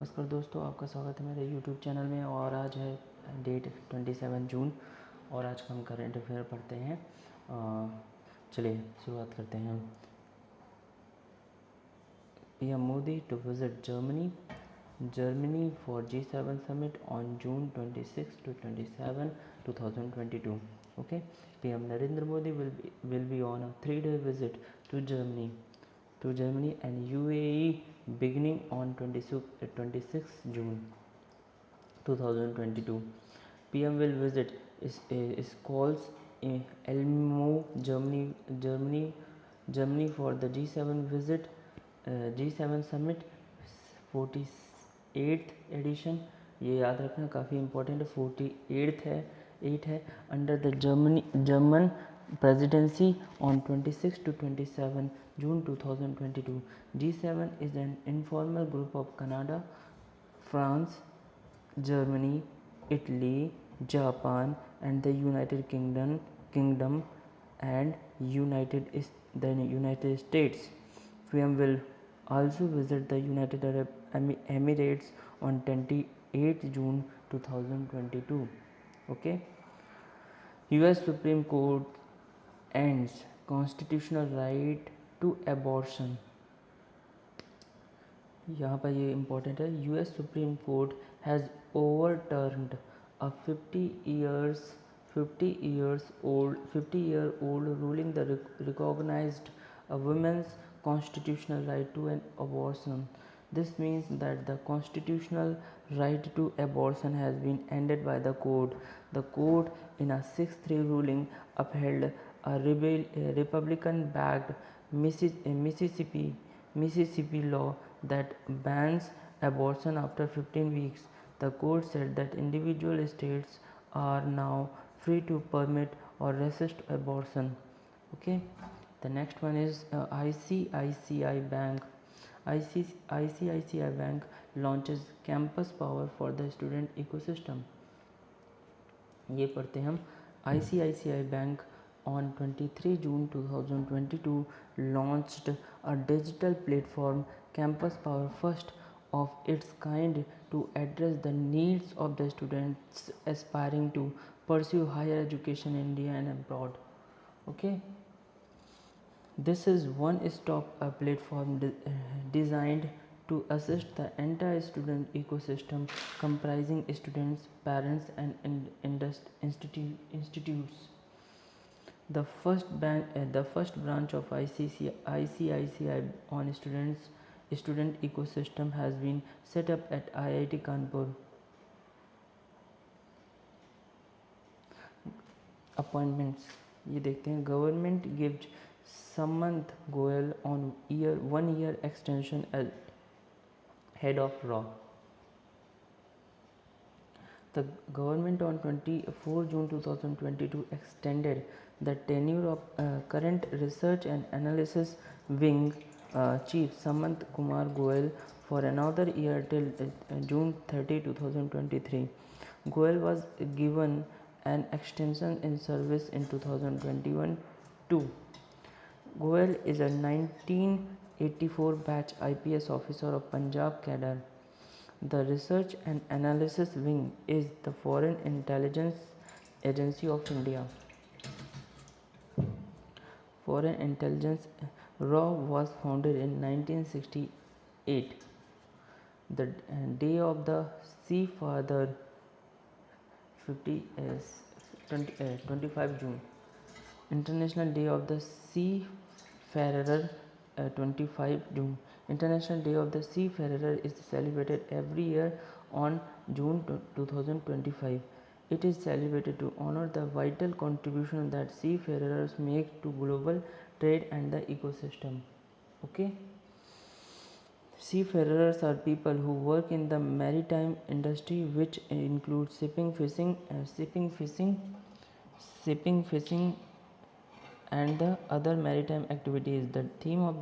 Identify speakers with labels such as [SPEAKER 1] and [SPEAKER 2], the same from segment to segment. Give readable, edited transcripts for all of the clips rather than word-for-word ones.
[SPEAKER 1] नमस्कार दोस्तों, आपका स्वागत है मेरे YouTube चैनल में। और आज है डेट 27 जून और आज का हम करंट अफेयर पढ़ते हैं। चलिए शुरुआत करते हैं। PM Modi to visit Germany for G7 summit on June 26 to 27, 2022. Okay, PM Narendra Modi will be on a 3-day visit to Germany and UAE beginning on 26 June 2022. PM will visit schools in Elmo, Germany for the G7 summit 48th edition. ये याद रखना, काफ़ी important है। 48th है, 8 है। Under the German presidency on 26 to 27 June 2022. G7 is an informal group of Canada, France, Germany, Italy, Japan, and the United Kingdom and the United States. PM will also visit the United Arab Emirates on 28 June 2022. Okay. US Supreme Court ends constitutional right to abortion. यहाँ पर ये important है। US Supreme Court has overturned a 50-year-old ruling that recognized a woman's constitutional right to an abortion. This means that the constitutional right to abortion has been ended by the court. The court, in a 6-3 ruling, upheld a Republican-backed Mississippi law that bans abortion after 15 weeks. The court said that individual states are now free to permit or resist abortion. Okay. The next one is ICICI Bank. ICICI Bank launches campus power for the student ecosystem. ये पढ़ते हैं हम। ICICI Bank on 23 June 2022 launched a digital platform, Campus Power, first of its kind to address the needs of the students aspiring to pursue higher education in India and abroad. Okay. This is one-stop platform designed to assist the entire student ecosystem comprising students, parents, and institutes. The first branch of ICICI on student ecosystem has been set up at IIT Kanpur. Appointments ये देखते हैं। Government gives Samant Goel on 1 year extension as head of RAW. The government on 24 June 2022 extended the tenure of current Research and Analysis Wing Chief Samant Kumar Goel for another year till June 30, 2023. Goel was given an extension in service in 2021 too. Goel is a 1984 batch IPS officer of Punjab cadre. The Research and Analysis Wing is the Foreign Intelligence Agency of India. Foreign Intelligence RAW was founded in 1968. The Day of the Seafather 25 June. International Day of the Seafarer 25 June. International Day of the Seafarer is celebrated every year on June 2025. It is celebrated to honor the vital contribution that seafarers make to global trade and the ecosystem. Okay. Seafarers are people who work in the maritime industry, which includes shipping, fishing, and the other maritime activities. The theme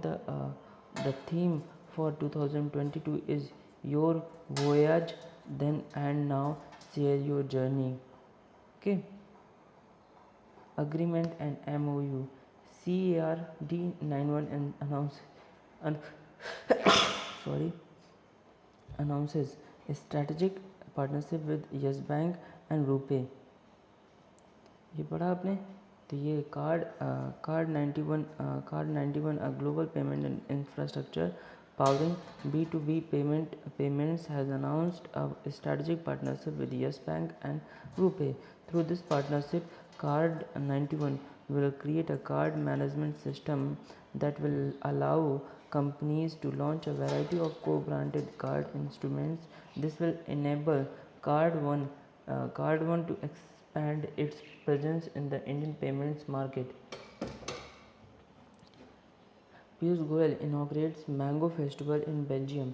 [SPEAKER 1] for 2022 is Your Voyage Then and Now, Share Your Journey. Okay. Agreement and MOU. CARD 91 and announces a strategic partnership with Yes Bank and RuPay. ये पढ़ा आपने? तो ये card 91 a global payment infrastructure powering B2B payments has announced a strategic partnership with Yes Bank and RuPay. Through this partnership, Card 91 will create a card management system that will allow companies to launch a variety of co-branded card instruments. This will enable Card One to expand its presence in the Indian payments market. Piyush Goyal inaugurates Mango Festival in Belgium.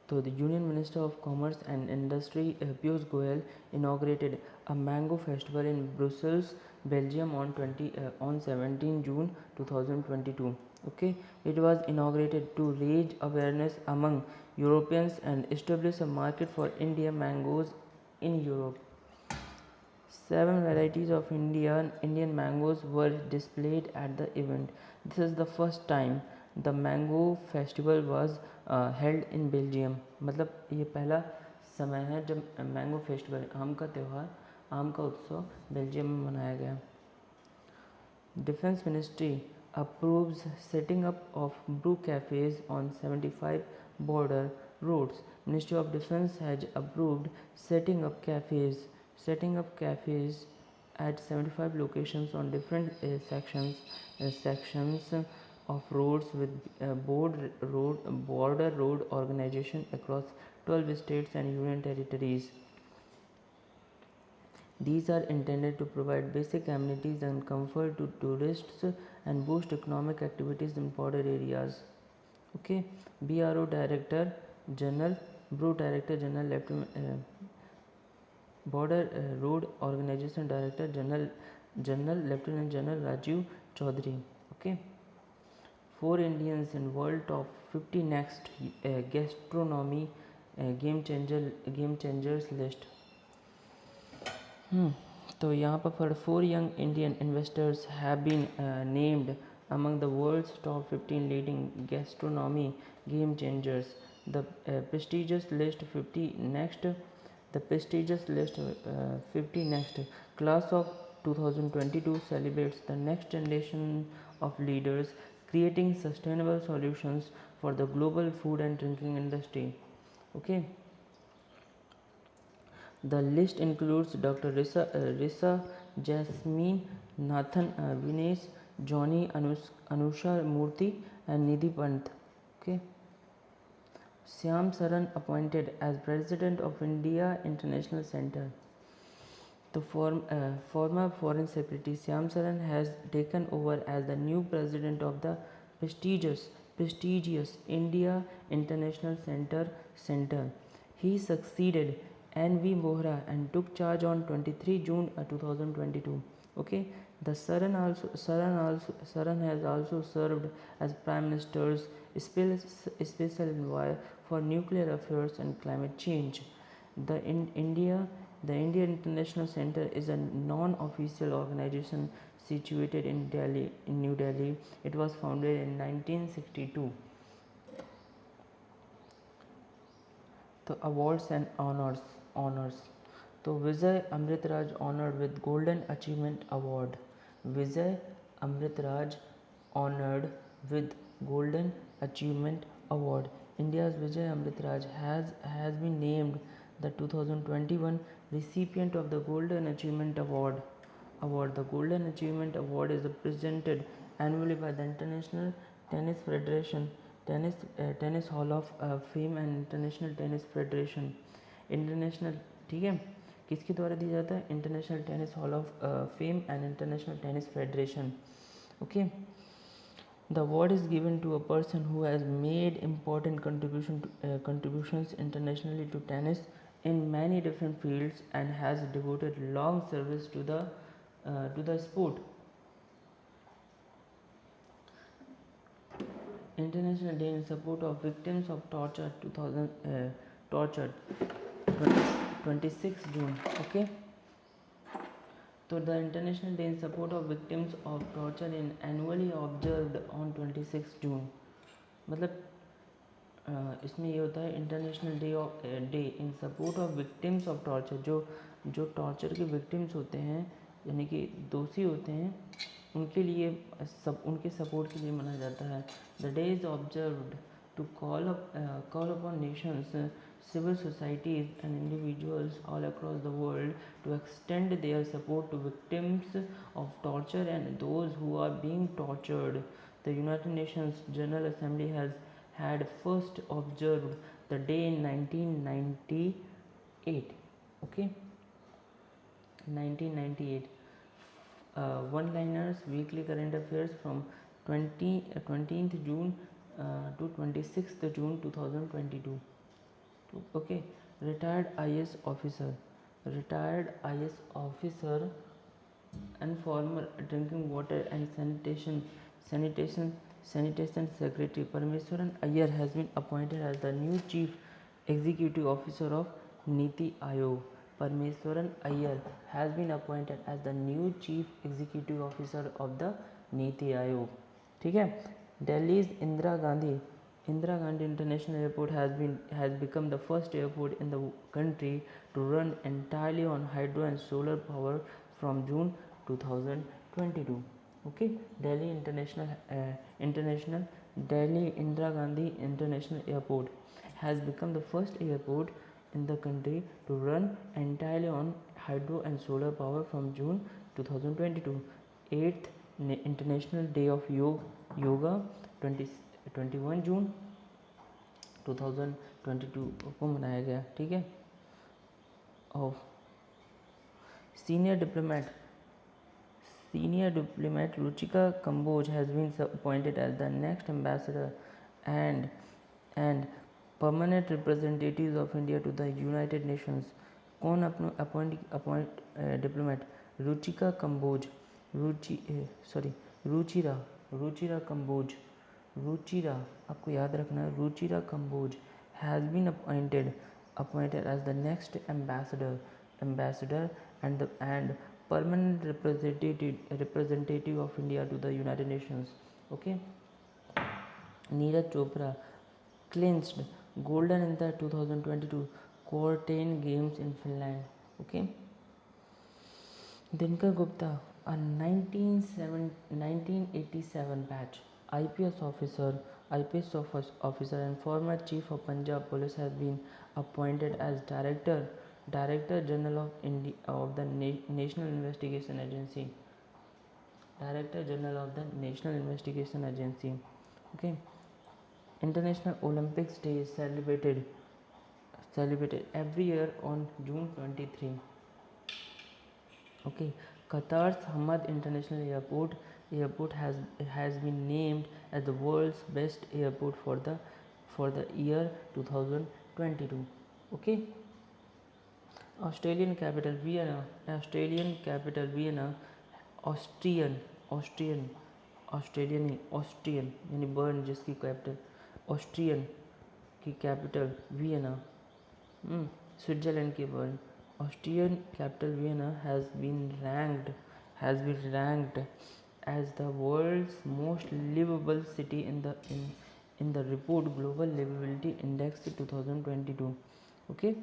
[SPEAKER 1] So the Union Minister of Commerce and Industry Piyush Goyal inaugurated a mango festival in Brussels, Belgium on 17 June 2022. Okay, it was inaugurated to raise awareness among Europeans and establish a market for Indian mangoes in Europe. 7 varieties of Indian mangoes were displayed at the event. This is the first time the mango festival was held in Belgium. मतलब ये पहला समय है जब mango festival आम का त्यौहार आम का उत्सव बेल्जियम में मनाया गया. Defense Ministry approves setting up of brew cafes on 75 border roads. Ministry of Defense has approved setting up cafes at 75 locations on different sections of roads with border road organization across 12 states and union territories. These are intended to provide basic amenities and comfort to tourists and boost economic activities in border areas. Okay, BRO Director General, BRO Director General, Border Road Organization Director General Lieutenant General Rajiv Chaudhary. Okay, 4 Indians in world top 50 next gastronomy game changers list. तो यहाँ पर 4 young Indian investors have been named among the world's top 15 leading gastronomy game changers. The prestigious list 50 next class of 2022 celebrates the next generation of leaders creating sustainable solutions for the global food and drinking industry. Okay. The list includes Dr. Risa Jasmine Nathan Vinesh, Johnny Anusha Murthy and Nidhi Pant. Okay. Syam Saran appointed as President of India International Center. The former Foreign Secretary Syam Saran has taken over as the new President of the prestigious India International Center. He succeeded N.V. Bohra and took charge on 23 June 2022. Okay, the Saran has also served as Prime Minister's special envoy for nuclear affairs and climate change. The India International Center is a non-official organization situated in New Delhi. It was founded in 1962. The awards and honors. So Vijay Amritraj honored with Golden Achievement Award. Vijay Amritraj honored with Golden Achievement Award. India's Vijay Amritraj has been named the 2021 recipient of the Golden Achievement Award. The Golden Achievement Award is presented annually by the International Tennis Federation, Tennis Hall of Fame and International Tennis Federation. International, ठीक है, किसके द्वारा दिया जाता है? International Tennis Hall of Fame and International Tennis Federation. Okay, the award is given to a person who has made important contributions internationally to tennis in many different fields and has devoted long service to the sport. International Day in Support of Victims of Torture 26 June. Okay, so the International Day in Support of Victims of Torture is annually observed on 26 June. मतलब इसमें ये होता है international day in support of victims of torture. जो torture के victims होते हैं यानी कि दोषी होते हैं उनके लिए उनके सपोर्ट के लिए मनाया जाता है। The day is observed to call upon nations, civil societies and individuals all across the world to extend their support to victims of torture and those who are being tortured. The United Nations General Assembly has had first observed the day in 1998. Okay, 1998. One-liners, weekly current affairs from 20th June to 26th June 2022. Okay, retired IS officer, retired IS officer and former drinking water and sanitation secretary Parameswaran Iyer has been appointed as the new chief executive officer of Niti Aayog. Parameswaran Iyer has been appointed as the new chief executive officer of the Niti Aayog. ठीक है. Delhi's Indira Gandhi International Airport has become the first airport in the country to run entirely on hydro and solar power from June 2022. Okay, Delhi Indira Gandhi International Airport has become the first airport in the country to run entirely on hydro and solar power from June 2022. 8th International Day of Yoga 21 जून 2022 को मनाया गया. ठीक है. और senior diplomat Ruchika Kamboj has been appointed as the next ambassador and permanent representatives of India to the United Nations. कौन appoint diplomat? Ruchika Kamboj, Ruchira Kamboj. Ruchira, आपको याद रखना है, Ruchira Kamboj has been appointed as the next ambassador and permanent representative of India to the United Nations. Okay. Neeraj Chopra clinched golden in the 2022 Quarantine Games in Finland. Okay. Dinkar Gupta, a 1987 batch IPS officer and former chief of Punjab Police has been appointed as Director General of the National Investigation Agency. Director General of the National Investigation Agency. Okay. International Olympics Day is celebrated every year on June 23. Okay. Qatar's Hamad International Airport has been named as the world's best airport for the year 2022. Okay. Australian capital Vienna, Australian यानी Bern जिसकी capital, Austrian की capital Vienna, Switzerland की Bern. Austrian capital Vienna has been ranked as the world's most livable city in the report Global Livability Index 2022. Okay.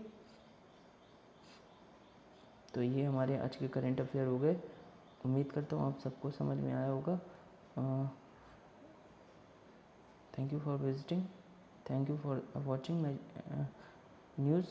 [SPEAKER 1] तो ये हमारे आज के current affair हो गए. उम्मीद करता हूँ आप सबको समझ में आया होगा. Thank you for visiting, thank you for watching my news.